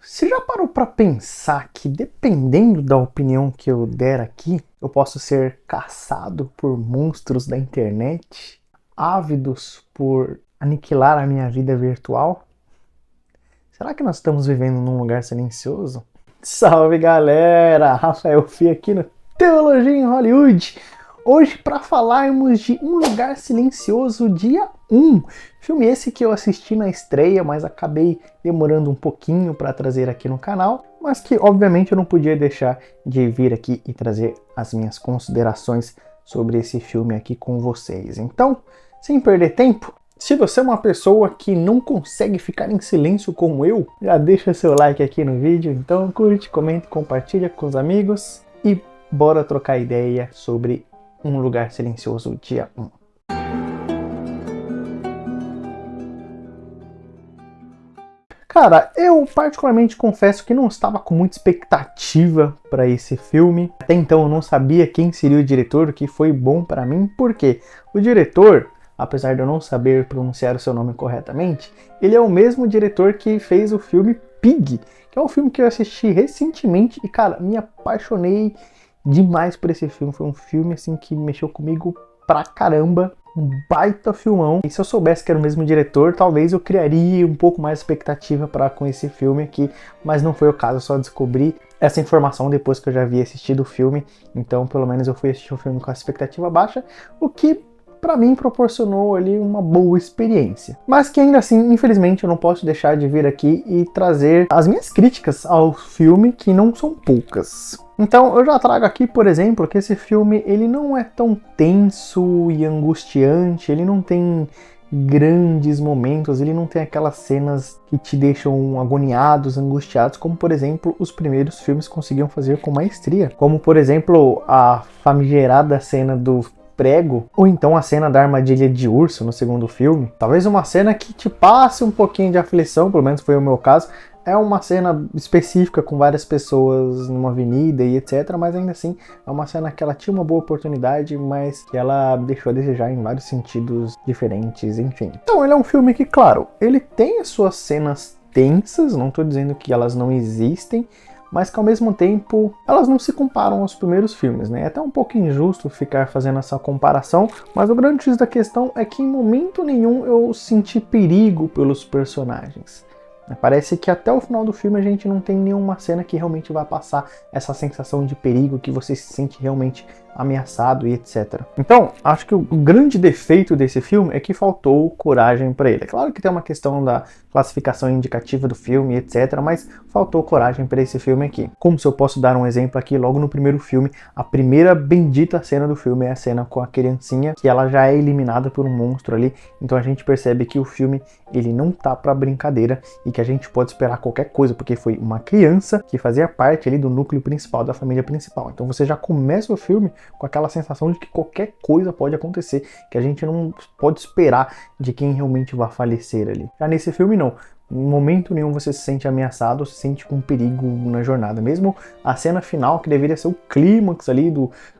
Você já parou para pensar que dependendo da opinião que eu der aqui, eu posso ser caçado por monstros da internet, ávidos por aniquilar a minha vida virtual? Será que nós estamos vivendo num lugar silencioso? Salve galera! Rafael Fih aqui no Teologia em Hollywood. Hoje para falarmos de Um Lugar Silencioso dia 1. Filme esse que eu assisti na estreia, mas acabei demorando um pouquinho para trazer aqui no canal, mas que obviamente eu não podia deixar de vir aqui e trazer as minhas considerações sobre esse filme aqui com vocês. Então, sem perder tempo, se você é uma pessoa que não consegue ficar em silêncio como eu, já deixa seu like aqui no vídeo, então curte, comenta, compartilha com os amigos e bora trocar ideia sobre Um Lugar Silencioso dia 1. Cara, eu particularmente confesso que não estava com muita expectativa para esse filme. Até então eu não sabia quem seria o diretor, o que foi bom para mim, porque o diretor, apesar de eu não saber pronunciar o seu nome corretamente, ele é o mesmo diretor que fez o filme Pig, que é um filme que eu assisti recentemente e, cara, me apaixonei demais por esse filme. Foi um filme assim que mexeu comigo pra caramba. Um baita filmão. E se eu soubesse que era o mesmo diretor, talvez eu criaria um pouco mais expectativa com esse filme aqui, mas não foi o caso, eu só descobri essa informação depois que eu já havia assistido o filme. Então, pelo menos eu fui assistir o filme com a expectativa baixa, o que pra mim proporcionou ali uma boa experiência. Mas que ainda assim, infelizmente, eu não posso deixar de vir aqui e trazer as minhas críticas ao filme, que não são poucas. Então eu já trago aqui, por exemplo, que esse filme ele não é tão tenso e angustiante, ele não tem grandes momentos, ele não tem aquelas cenas que te deixam agoniados, angustiados, como por exemplo os primeiros filmes conseguiam fazer com maestria. Como por exemplo a famigerada cena do prego, ou então a cena da armadilha de urso no segundo filme. Talvez uma cena que te passe um pouquinho de aflição, pelo menos foi o meu caso. É uma cena específica com várias pessoas numa avenida e etc, mas ainda assim é uma cena que ela tinha uma boa oportunidade, mas que ela deixou a desejar em vários sentidos diferentes, enfim. Então ele é um filme que, claro, ele tem as suas cenas tensas, não estou dizendo que elas não existem, mas que ao mesmo tempo elas não se comparam aos primeiros filmes, né? É até um pouco injusto ficar fazendo essa comparação, mas o grande X da questão é que em momento nenhum eu senti perigo pelos personagens. Parece que até o final do filme a gente não tem nenhuma cena que realmente vai passar essa sensação de perigo, que você se sente realmente ameaçado e etc. Então, acho que o grande defeito desse filme é que faltou coragem para ele. É claro que tem uma questão da classificação indicativa do filme, etc, mas faltou coragem para esse filme aqui. Como se eu posso dar um exemplo aqui, logo no primeiro filme, a primeira bendita cena do filme é a cena com a criancinha, que ela já é eliminada por um monstro ali, então a gente percebe que o filme ele não tá para brincadeira e que a gente pode esperar qualquer coisa, porque foi uma criança que fazia parte ali do núcleo principal, da família principal. Então você já começa o filme com aquela sensação de que qualquer coisa pode acontecer, que a gente não pode esperar de quem realmente vai falecer ali. Já nesse filme não. Em momento nenhum você se sente ameaçado, se sente com perigo na jornada. Mesmo a cena final, que deveria ser o clímax ali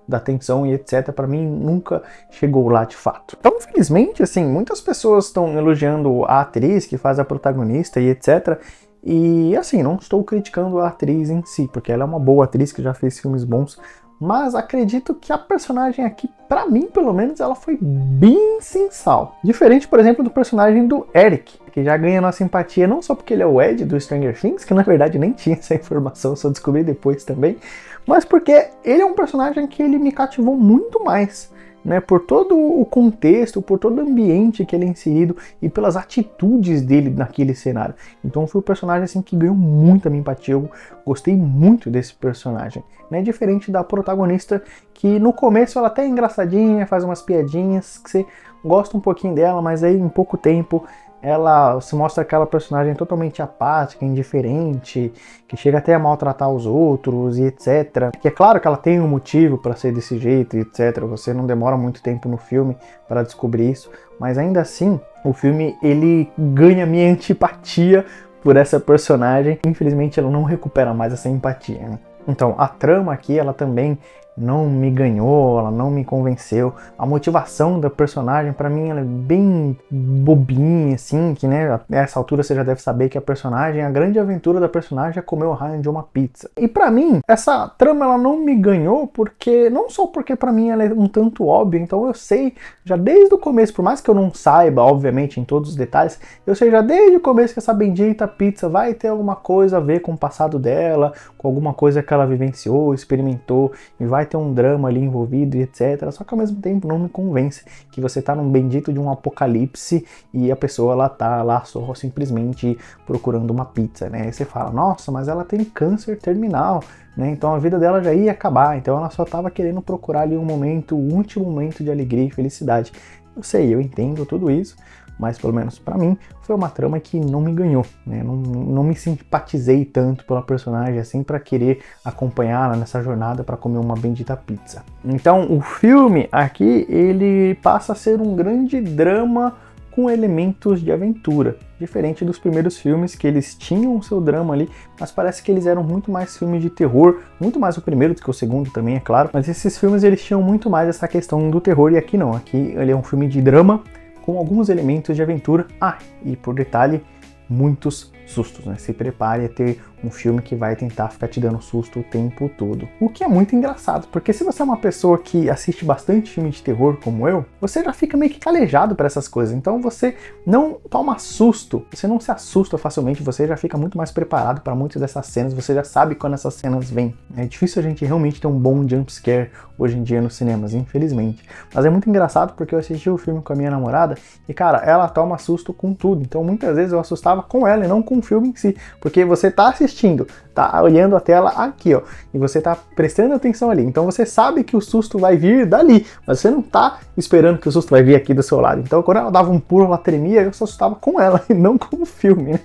da tensão e etc, para mim nunca chegou lá de fato. Então, infelizmente, assim, muitas pessoas estão elogiando a atriz que faz a protagonista e etc. E assim, não estou criticando a atriz em si, porque ela é uma boa atriz que já fez filmes bons, mas acredito que a personagem aqui, pra mim pelo menos, ela foi bem sem sal. Diferente, por exemplo, do personagem do Eric, que já ganha nossa simpatia não só porque ele é o Ed do Stranger Things, que na verdade nem tinha essa informação, só descobri depois também, mas porque ele é um personagem que ele me cativou muito mais, né, por todo o contexto, por todo o ambiente que ele é inserido e pelas atitudes dele naquele cenário. Então foi um personagem assim que ganhou muito a minha empatia, eu gostei muito desse personagem, né, diferente da protagonista, que no começo ela até é engraçadinha, faz umas piadinhas, que você gosta um pouquinho dela, mas aí em pouco tempo ela se mostra aquela personagem totalmente apática, indiferente, que chega até a maltratar os outros e etc. Que é claro que ela tem um motivo para ser desse jeito e etc. Você não demora muito tempo no filme para descobrir isso, mas ainda assim o filme ele ganha minha antipatia por essa personagem. Infelizmente ela não recupera mais essa empatia, né? Então a trama aqui ela também não me ganhou, ela não me convenceu. A motivação da personagem, pra mim, ela é bem bobinha, assim, que, né, nessa altura você já deve saber que a grande aventura da personagem é comer o Ryan de uma pizza. E pra mim, essa trama, ela não me ganhou porque, não só porque pra mim ela é um tanto óbvia, então eu sei já desde o começo, por mais que eu não saiba, obviamente, em todos os detalhes, eu sei já desde o começo que essa bendita pizza vai ter alguma coisa a ver com o passado dela, com alguma coisa que ela vivenciou, experimentou, e vai ter um drama ali envolvido e etc. Só que ao mesmo tempo não me convence que você tá num bendito de um apocalipse e a pessoa ela tá lá só simplesmente procurando uma pizza, né? Aí você fala, nossa, mas ela tem câncer terminal, né? Então a vida dela já ia acabar, então ela só tava querendo procurar ali um momento, o último momento de alegria e felicidade. Eu sei, eu entendo tudo isso, mas pelo menos pra mim foi uma trama que não me ganhou, né? Não me simpatizei tanto pela personagem assim para querer acompanhá-la nessa jornada para comer uma bendita pizza. Então o filme aqui ele passa a ser um grande drama com elementos de aventura, diferente dos primeiros filmes que eles tinham o seu drama ali, mas parece que eles eram muito mais filmes de terror, muito mais o primeiro do que o segundo também, é claro, mas esses filmes eles tinham muito mais essa questão do terror e aqui não, aqui ele é um filme de drama com alguns elementos de aventura. Ah, e por detalhe, muitos sustos, né? Se prepare a ter um filme que vai tentar ficar te dando susto o tempo todo. O que é muito engraçado, porque se você é uma pessoa que assiste bastante filme de terror como eu, você já fica meio que calejado para essas coisas. Então você não toma susto, você não se assusta facilmente, você já fica muito mais preparado para muitas dessas cenas, você já sabe quando essas cenas vêm. É difícil a gente realmente ter um bom jump scare hoje em dia nos cinemas, infelizmente. Mas é muito engraçado porque eu assisti o filme com a minha namorada e, cara, ela toma susto com tudo. Então muitas vezes eu assustava com ela e não com o filme em si, porque você tá assistindo, tá olhando a tela aqui, ó, e você tá prestando atenção ali. Então você sabe que o susto vai vir dali, mas você não tá esperando que o susto vai vir aqui do seu lado. Então quando ela dava um pulo, ela tremia, eu se assustava com ela e não com o filme, né?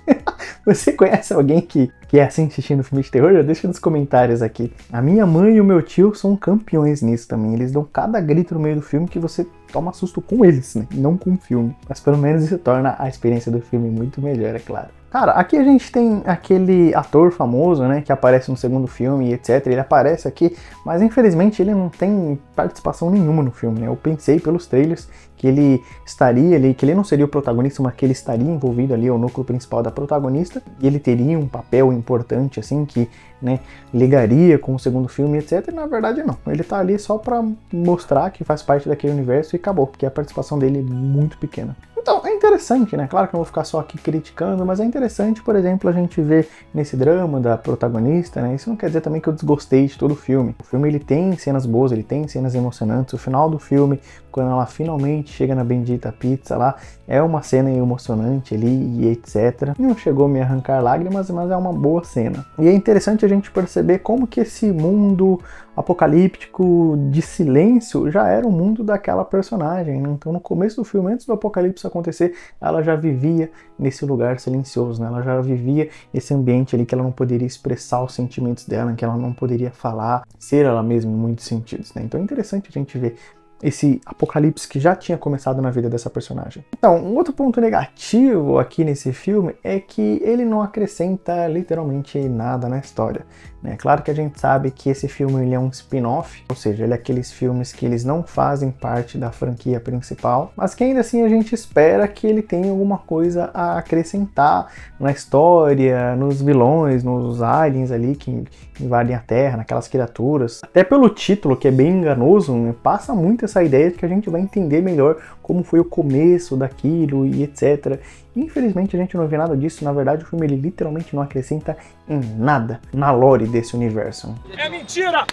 Você conhece alguém que é assim assistindo filme de terror? Já deixa nos comentários aqui. A minha mãe e o meu tio são campeões nisso também. Eles dão cada grito no meio do filme que você toma susto com eles, né? Não com o filme. Mas pelo menos isso torna a experiência do filme muito melhor, é claro. Cara, aqui a gente tem aquele ator famoso, né, que aparece no segundo filme e etc. Ele aparece aqui, mas infelizmente ele não tem participação nenhuma no filme, né? Eu pensei pelos trailers que ele estaria ali, que ele não seria o protagonista, mas que ele estaria envolvido ali, o núcleo principal da protagonista, e ele teria um papel importante, assim, que, né, ligaria com o segundo filme, etc. E na verdade não, ele tá ali só pra mostrar que faz parte daquele universo e acabou, porque a participação dele é muito pequena. Então, é interessante, né? Claro que eu não vou ficar só aqui criticando, mas é interessante, por exemplo, a gente ver nesse drama da protagonista, né? Isso não quer dizer também que eu desgostei de todo o filme. O filme, ele tem cenas boas, ele tem cenas emocionantes. O final do filme, quando ela finalmente chega na bendita pizza lá, é uma cena emocionante ali e etc. Não chegou a me arrancar lágrimas, mas é uma boa cena. E é interessante a gente perceber como que esse mundo apocalíptico de silêncio já era o mundo daquela personagem, né? Então no começo do filme, antes do apocalipse acontecer, ela já vivia nesse lugar silencioso, né? Ela já vivia esse ambiente ali que ela não poderia expressar os sentimentos dela, que ela não poderia falar, ser ela mesma em muitos sentidos, né? Então é interessante a gente ver esse apocalipse que já tinha começado na vida dessa personagem. Então, um outro ponto negativo aqui nesse filme é que ele não acrescenta literalmente nada na história. É claro que a gente sabe que esse filme ele é um spin-off, ou seja, ele é aqueles filmes que eles não fazem parte da franquia principal, mas que ainda assim a gente espera que ele tenha alguma coisa a acrescentar na história, nos vilões, nos aliens ali que invadem a Terra, naquelas criaturas. Até pelo título, que é bem enganoso, né, passa muito essa ideia de que a gente vai entender melhor como foi o começo daquilo e etc. Infelizmente a gente não vê nada disso, na verdade o filme ele literalmente não acrescenta em nada na lore desse universo. É mentira!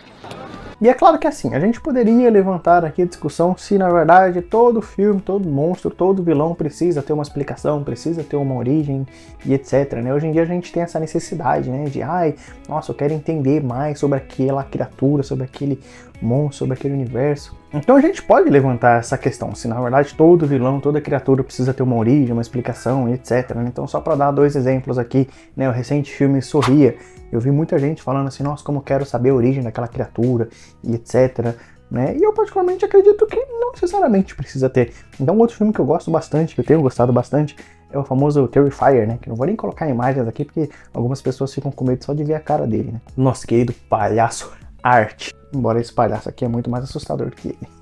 E é claro que assim, a gente poderia levantar aqui a discussão se na verdade todo filme, todo monstro, todo vilão precisa ter uma explicação, precisa ter uma origem e etc, né? Hoje em dia a gente tem essa necessidade, né, de nossa, eu quero entender mais sobre aquela criatura, sobre aquele monstro, sobre aquele universo. Então a gente pode levantar essa questão, se na verdade todo vilão, toda criatura precisa ter uma origem, uma explicação, etc, né? Então só para dar dois exemplos aqui, né, o recente filme Sorria, eu vi muita gente falando assim, nossa, como eu quero saber a origem daquela criatura e etc, né? E eu particularmente acredito que não necessariamente precisa ter. Então outro filme que eu gosto bastante, que eu tenho gostado bastante, é o famoso Terrifier, né? Que eu não vou nem colocar imagens aqui, porque algumas pessoas ficam com medo só de ver a cara dele, né? Nosso querido palhaço Art. Embora esse palhaço aqui é muito mais assustador que ele.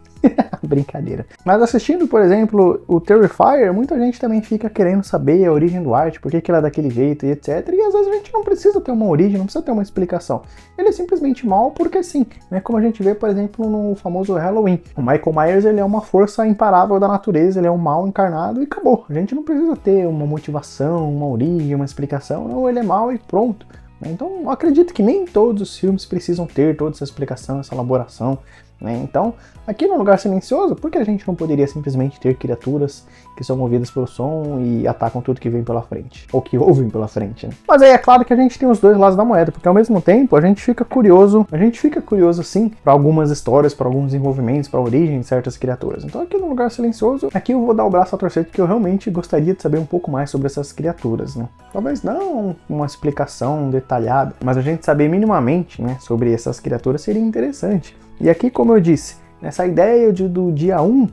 Brincadeira. Mas assistindo, por exemplo, o Terrifier, muita gente também fica querendo saber a origem do Art, por que ele é daquele jeito e etc. E às vezes a gente não precisa ter uma origem, não precisa ter uma explicação. Ele é simplesmente mal porque sim, né? Como a gente vê, por exemplo, no famoso Halloween. O Michael Myers, ele é uma força imparável da natureza, ele é um mal encarnado e acabou. A gente não precisa ter uma motivação, uma origem, uma explicação. Não, ele é mal e pronto. Então, eu acredito que nem todos os filmes precisam ter toda essa explicação, essa elaboração. Então, aqui no Lugar Silencioso, por que a gente não poderia simplesmente ter criaturas que são movidas pelo som e atacam tudo que vem pela frente? Ou que ouvem pela frente, né? Mas aí é claro que a gente tem os dois lados da moeda, porque ao mesmo tempo a gente fica curioso sim, para algumas histórias, para alguns desenvolvimentos, para a origem de certas criaturas. Então aqui no Lugar Silencioso, aqui eu vou dar o braço a torcer, porque eu realmente gostaria de saber um pouco mais sobre essas criaturas, né? Talvez não uma explicação detalhada, mas a gente saber minimamente, né, sobre essas criaturas seria interessante. E aqui, como eu disse, essa ideia do dia 1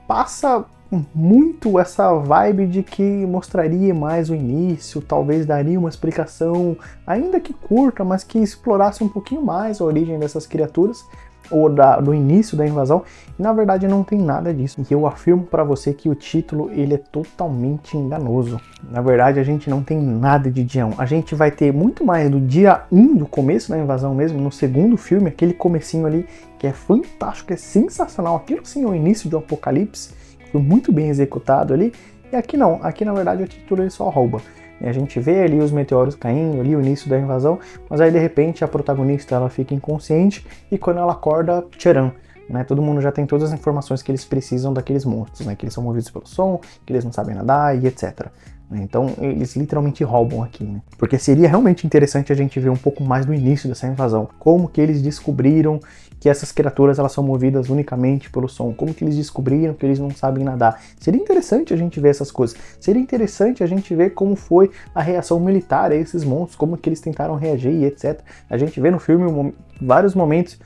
passa muito essa vibe de que mostraria mais o início, talvez daria uma explicação, ainda que curta, mas que explorasse um pouquinho mais a origem dessas criaturas, ou do início da invasão, e na verdade não tem nada disso. E eu afirmo para você que o título ele é totalmente enganoso. Na verdade a gente não tem nada de dia 1. A gente vai ter muito mais do dia 1, do começo da invasão mesmo, no segundo filme, aquele comecinho ali que é fantástico, é sensacional. Aquilo sim é o início do apocalipse, foi muito bem executado ali. E aqui não, aqui na verdade o título ele só rouba. A gente vê ali os meteoros caindo, ali o início da invasão, mas aí de repente a protagonista ela fica inconsciente e quando ela acorda, tcharam, né? Todo mundo já tem todas as informações que eles precisam daqueles monstros, né? Que eles são movidos pelo som, que eles não sabem nadar e etc. Então eles literalmente roubam aqui, né? Porque seria realmente interessante a gente ver um pouco mais do início dessa invasão, como que eles descobriram que essas criaturas elas são movidas unicamente pelo som, como que eles descobriram que eles não sabem nadar. Seria interessante a gente ver essas coisas, seria interessante a gente ver como foi a reação militar a esses monstros, como que eles tentaram reagir e etc. A gente vê no filme vários momentos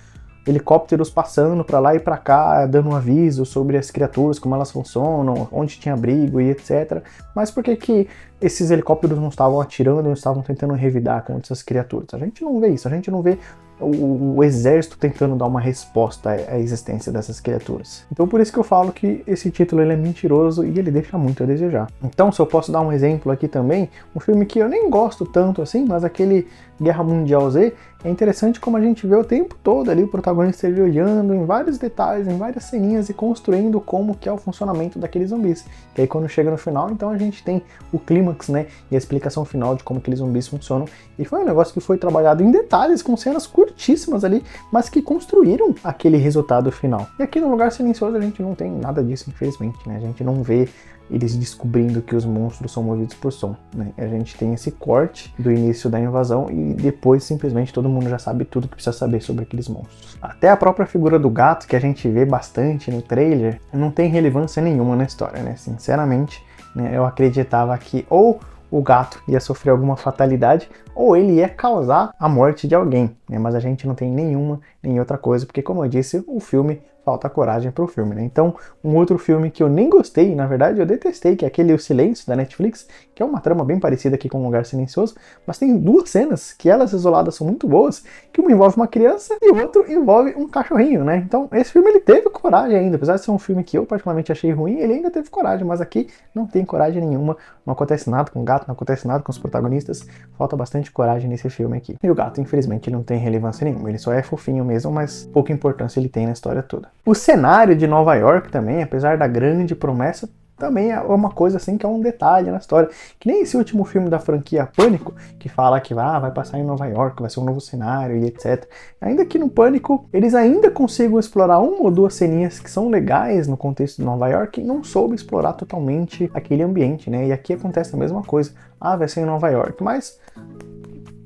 helicópteros passando para lá e para cá, dando um aviso sobre as criaturas, como elas funcionam, onde tinha abrigo e etc. Mas por que esses helicópteros não estavam atirando, não estavam tentando revidar contra essas criaturas? A gente não vê isso, a gente não vê o exército tentando dar uma resposta à existência dessas criaturas. Então por isso que eu falo que esse título ele é mentiroso e ele deixa muito a desejar. Então se eu posso dar um exemplo aqui também, um filme que eu nem gosto tanto assim, mas aquele Guerra Mundial Z, é interessante como a gente vê o tempo todo ali o protagonista ele olhando em vários detalhes, em várias ceninhas e construindo como que é o funcionamento daqueles zumbis. E aí quando chega no final, então a gente tem o clímax, né, e a explicação final de como aqueles zumbis funcionam. E foi um negócio que foi trabalhado em detalhes, com cenas curtíssimas ali, mas que construíram aquele resultado final. E aqui no Lugar Silencioso a gente não tem nada disso, infelizmente, né? A gente não vê eles descobrindo que os monstros são movidos por som, né? A gente tem esse corte do início da invasão e depois simplesmente todo mundo já sabe tudo que precisa saber sobre aqueles monstros. Até a própria figura do gato, que a gente vê bastante no trailer, não tem relevância nenhuma na história, né? Sinceramente, né, eu acreditava que ou o gato ia sofrer alguma fatalidade ou ele ia causar a morte de alguém, né? Mas a gente não tem nenhuma nem outra coisa, porque como eu disse, o filme falta coragem pro filme, né? Então, um outro filme que eu nem gostei, na verdade eu detestei, que é aquele O Silêncio, da Netflix, que é uma trama bem parecida aqui com O Lugar Silencioso, mas tem duas cenas que elas isoladas são muito boas, que uma envolve uma criança e o outro envolve um cachorrinho, né? Então, esse filme ele teve coragem ainda, apesar de ser um filme que eu particularmente achei ruim, ele ainda teve coragem, mas aqui não tem coragem nenhuma, não acontece nada com o gato, não acontece nada com os protagonistas, falta bastante coragem nesse filme aqui. E o gato, infelizmente, ele não tem relevância nenhuma, ele só é fofinho mesmo, mas pouca importância ele tem na história toda. O cenário de Nova York também, apesar da grande promessa, também é uma coisa assim que é um detalhe na história. Que nem esse último filme da franquia Pânico, que fala que vai passar em Nova York, vai ser um novo cenário e etc. Ainda que no Pânico, eles ainda consigam explorar uma ou duas ceninhas que são legais no contexto de Nova York e não soube explorar totalmente aquele ambiente, né? E aqui acontece a mesma coisa. Vai ser em Nova York, mas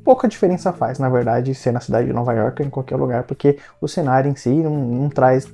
pouca diferença faz, na verdade, ser na cidade de Nova York ou em qualquer lugar, porque o cenário em si não traz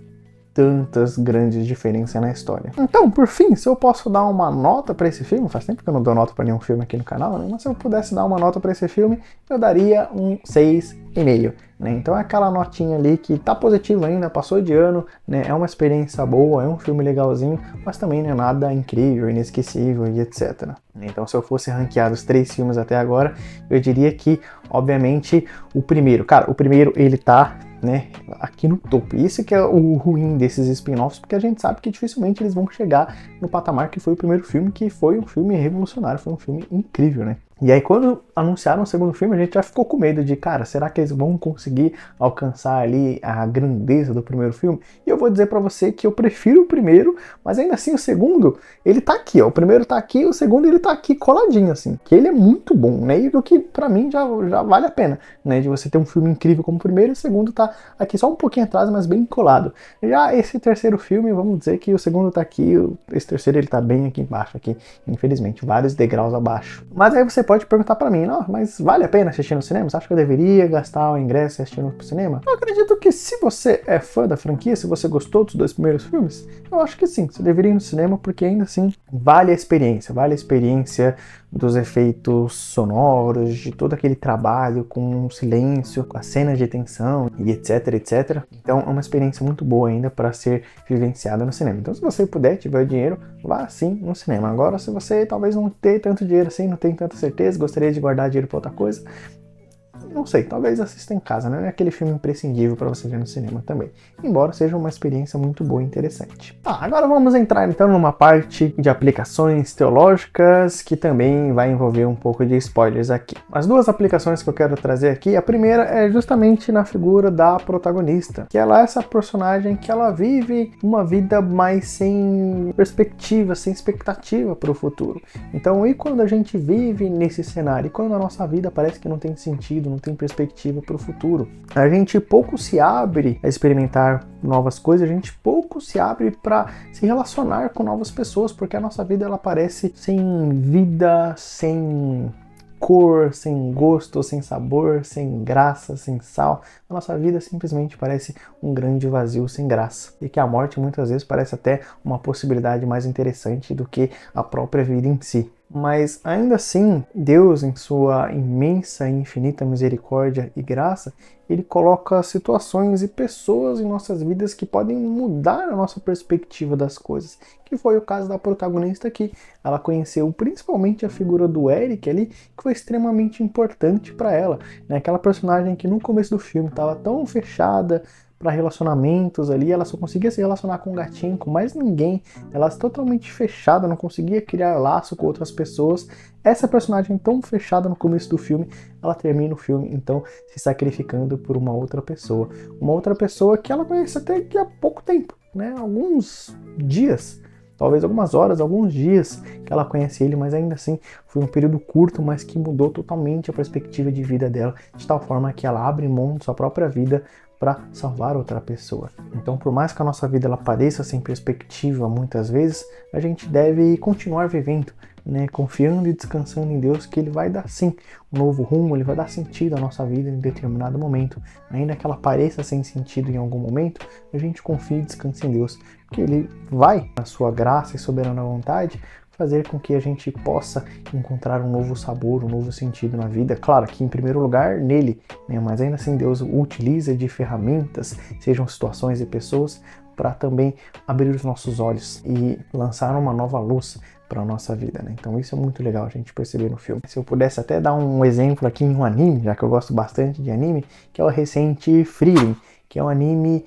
tantas grandes diferenças na história. Então, por fim, se eu posso dar uma nota para esse filme, faz tempo que eu não dou nota para nenhum filme aqui no canal, né? Mas se eu pudesse dar uma nota para esse filme, eu daria um 6,5, né? Então é aquela notinha ali que tá positiva ainda, passou de ano, né? É uma experiência boa, é um filme legalzinho, mas também não é nada incrível, inesquecível e etc. Então, se eu fosse ranquear os 3 filmes até agora, eu diria que, obviamente, o primeiro ele tá né, aqui no topo. E isso que é o ruim desses spin-offs, porque a gente sabe que dificilmente eles vão chegar no patamar que foi o primeiro filme, que foi um filme revolucionário, foi um filme incrível, né? E aí quando anunciaram o segundo filme, a gente já ficou com medo de, cara, será que eles vão conseguir alcançar ali a grandeza do primeiro filme? E eu vou dizer pra você que eu prefiro o primeiro, mas ainda assim o segundo, ele tá aqui, ó. O primeiro tá aqui, o segundo ele tá aqui coladinho, assim. Que ele é muito bom, né? E o que pra mim já vale a pena, né? De você ter um filme incrível como o primeiro e o segundo tá aqui só um pouquinho atrás, mas bem colado. Já esse terceiro filme, vamos dizer que o segundo tá aqui, esse terceiro ele tá bem aqui embaixo, aqui, infelizmente, vários degraus abaixo. Mas aí você pode perguntar pra mim, não, mas vale a pena assistir no cinema? Você acha que eu deveria gastar o ingresso e assistir no cinema? Eu acredito que se você é fã da franquia, se você gostou dos 2 primeiros filmes, eu acho que sim, você deveria ir no cinema, porque ainda assim vale a experiência dos efeitos sonoros, de todo aquele trabalho com o silêncio, com as cenas de tensão e etc, etc. Então é uma experiência muito boa ainda para ser vivenciada no cinema. Então se você puder, tiver dinheiro, vá sim no cinema. Agora se você talvez não tenha tanto dinheiro assim, não tem tanta certeza, gostaria de guardar dinheiro para outra coisa, não sei, talvez assista em casa, não é aquele filme imprescindível para você ver no cinema também, embora seja uma experiência muito boa e interessante. Agora vamos entrar então numa parte de aplicações teológicas que também vai envolver um pouco de spoilers aqui. As 2 aplicações que eu quero trazer aqui, a primeira é justamente na figura da protagonista, que ela é essa personagem que ela vive uma vida mais sem perspectiva, sem expectativa para o futuro. Então, e quando a gente vive nesse cenário, e quando a nossa vida parece que não tem sentido, não tem perspectiva para o futuro, a gente pouco se abre a experimentar novas coisas, a gente pouco se abre para se relacionar com novas pessoas, porque a nossa vida ela parece sem vida, sem cor, sem gosto, sem sabor, sem graça, sem sal. A nossa vida simplesmente parece um grande vazio sem graça. E que a morte muitas vezes parece até uma possibilidade mais interessante do que a própria vida em si. Mas ainda assim, Deus, em sua imensa e infinita misericórdia e graça, ele coloca situações e pessoas em nossas vidas que podem mudar a nossa perspectiva das coisas. Que foi o caso da protagonista aqui. Ela conheceu principalmente a figura do Eric ali, que foi extremamente importante para ela. Né? Aquela personagem que no começo do filme estava tão fechada para relacionamentos ali, ela só conseguia se relacionar com o gatinho, com mais ninguém, ela totalmente fechada, não conseguia criar laço com outras pessoas. Essa personagem tão fechada no começo do filme, ela termina o filme, então, se sacrificando por uma outra pessoa que ela conhece até que há pouco tempo, né? Alguns dias, talvez algumas horas, alguns dias que ela conhece ele, mas ainda assim foi um período curto, mas que mudou totalmente a perspectiva de vida dela, de tal forma que ela abre mão de sua própria vida para salvar outra pessoa. Então, por mais que a nossa vida ela pareça sem perspectiva muitas vezes, a gente deve continuar vivendo, né, confiando e descansando em Deus, que Ele vai dar sim um novo rumo, Ele vai dar sentido à nossa vida em determinado momento. Ainda que ela pareça sem sentido em algum momento, a gente confia e descansa em Deus, porque Ele vai, na sua graça e soberana vontade, fazer com que a gente possa encontrar um novo sabor, um novo sentido na vida. Claro que em primeiro lugar nele, né? Mas ainda assim Deus utiliza de ferramentas, sejam situações e pessoas, para também abrir os nossos olhos e lançar uma nova luz para a nossa vida, né? Então isso é muito legal a gente perceber no filme. Se eu pudesse até dar um exemplo aqui em um anime, já que eu gosto bastante de anime, que é o recente Frieren, que é um anime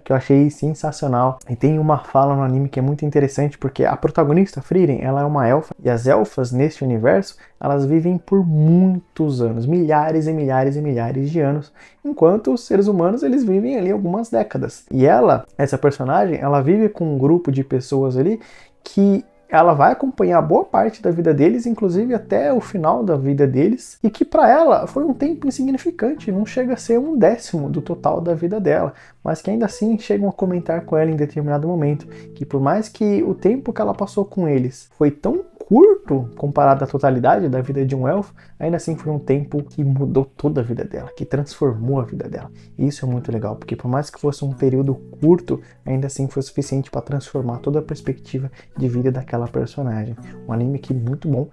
que eu achei sensacional. E tem uma fala no anime que é muito interessante, porque a protagonista, Frieren, ela é uma elfa, e as elfas neste universo, elas vivem por muitos anos, milhares e milhares e milhares de anos, enquanto os seres humanos, eles vivem ali algumas décadas. E ela, essa personagem, ela vive com um grupo de pessoas ali que ela vai acompanhar boa parte da vida deles, inclusive até o final da vida deles, e que para ela foi um tempo insignificante, não chega a ser 1/10 do total da vida dela, mas que ainda assim chegam a comentar com ela em determinado momento, que por mais que o tempo que ela passou com eles foi tão curto comparado à totalidade da vida de um elfo, ainda assim foi um tempo que mudou toda a vida dela, que transformou a vida dela. E isso é muito legal, porque por mais que fosse um período curto, ainda assim foi suficiente para transformar toda a perspectiva de vida daquela personagem. Um anime que muito bom,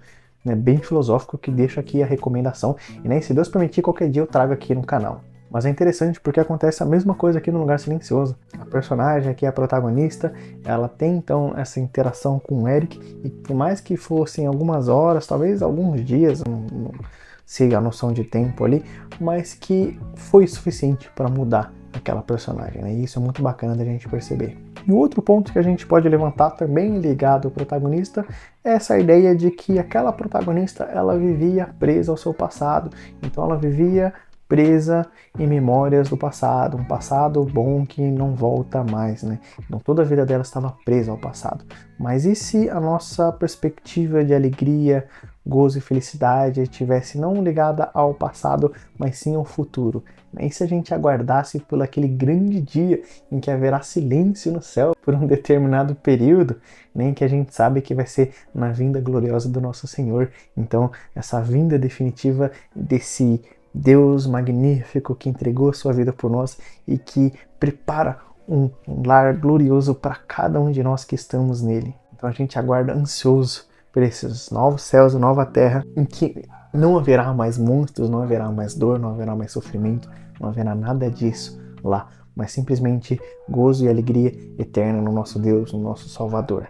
né, bem filosófico, que deixa aqui a recomendação. E nem se Deus permitir, qualquer dia eu trago aqui no canal. Mas é interessante porque acontece a mesma coisa aqui no Lugar Silencioso. A personagem aqui, a protagonista, ela tem então essa interação com o Eric, e por mais que fossem algumas horas, talvez alguns dias, não sei a noção de tempo ali, mas que foi suficiente para mudar aquela personagem, né? E isso é muito bacana da gente perceber. E outro ponto que a gente pode levantar também ligado ao protagonista é essa ideia de que aquela protagonista, ela vivia presa ao seu passado. Então ela vivia presa em memórias do passado, um passado bom que não volta mais, né? Então toda a vida dela estava presa ao passado. Mas e se a nossa perspectiva de alegria, gozo e felicidade estivesse não ligada ao passado, mas sim ao futuro? E se a gente aguardasse por aquele grande dia em que haverá silêncio no céu por um determinado período, nem que a gente sabe que vai ser na vinda gloriosa do nosso Senhor. Então, essa vinda definitiva desse Deus magnífico que entregou a sua vida por nós e que prepara um lar glorioso para cada um de nós que estamos nele. Então a gente aguarda ansioso por esses novos céus e nova terra em que não haverá mais monstros, não haverá mais dor, não haverá mais sofrimento, não haverá nada disso lá, mas simplesmente gozo e alegria eterna no nosso Deus, no nosso Salvador.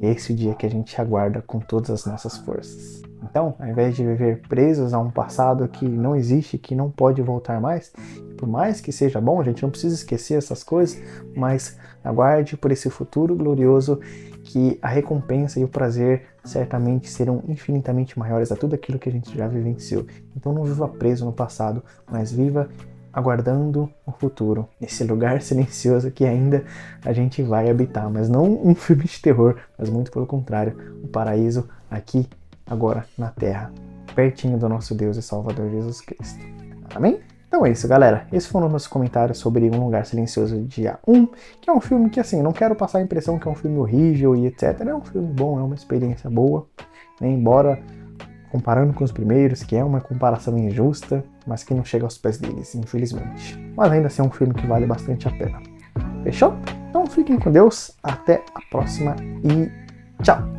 E é esse o dia que a gente aguarda com todas as nossas forças. Então, ao invés de viver presos a um passado que não existe, que não pode voltar mais, por mais que seja bom, a gente não precisa esquecer essas coisas, mas aguarde por esse futuro glorioso que a recompensa e o prazer certamente serão infinitamente maiores a tudo aquilo que a gente já vivenciou. Então não viva preso no passado, mas viva aguardando o futuro, esse lugar silencioso que ainda a gente vai habitar, mas não um filme de terror, mas muito pelo contrário, o paraíso aqui, agora, na Terra, pertinho do nosso Deus e Salvador Jesus Cristo. Amém? Então é isso, galera. Esses foram os meus comentários sobre Um Lugar Silencioso Dia 1, que é um filme que, assim, não quero passar a impressão que é um filme horrível e etc. É um filme bom, é uma experiência boa, né? Embora comparando com os primeiros, que é uma comparação injusta, mas que não chega aos pés deles, infelizmente. Mas ainda assim é um filme que vale bastante a pena. Fechou? Então fiquem com Deus, até a próxima e tchau!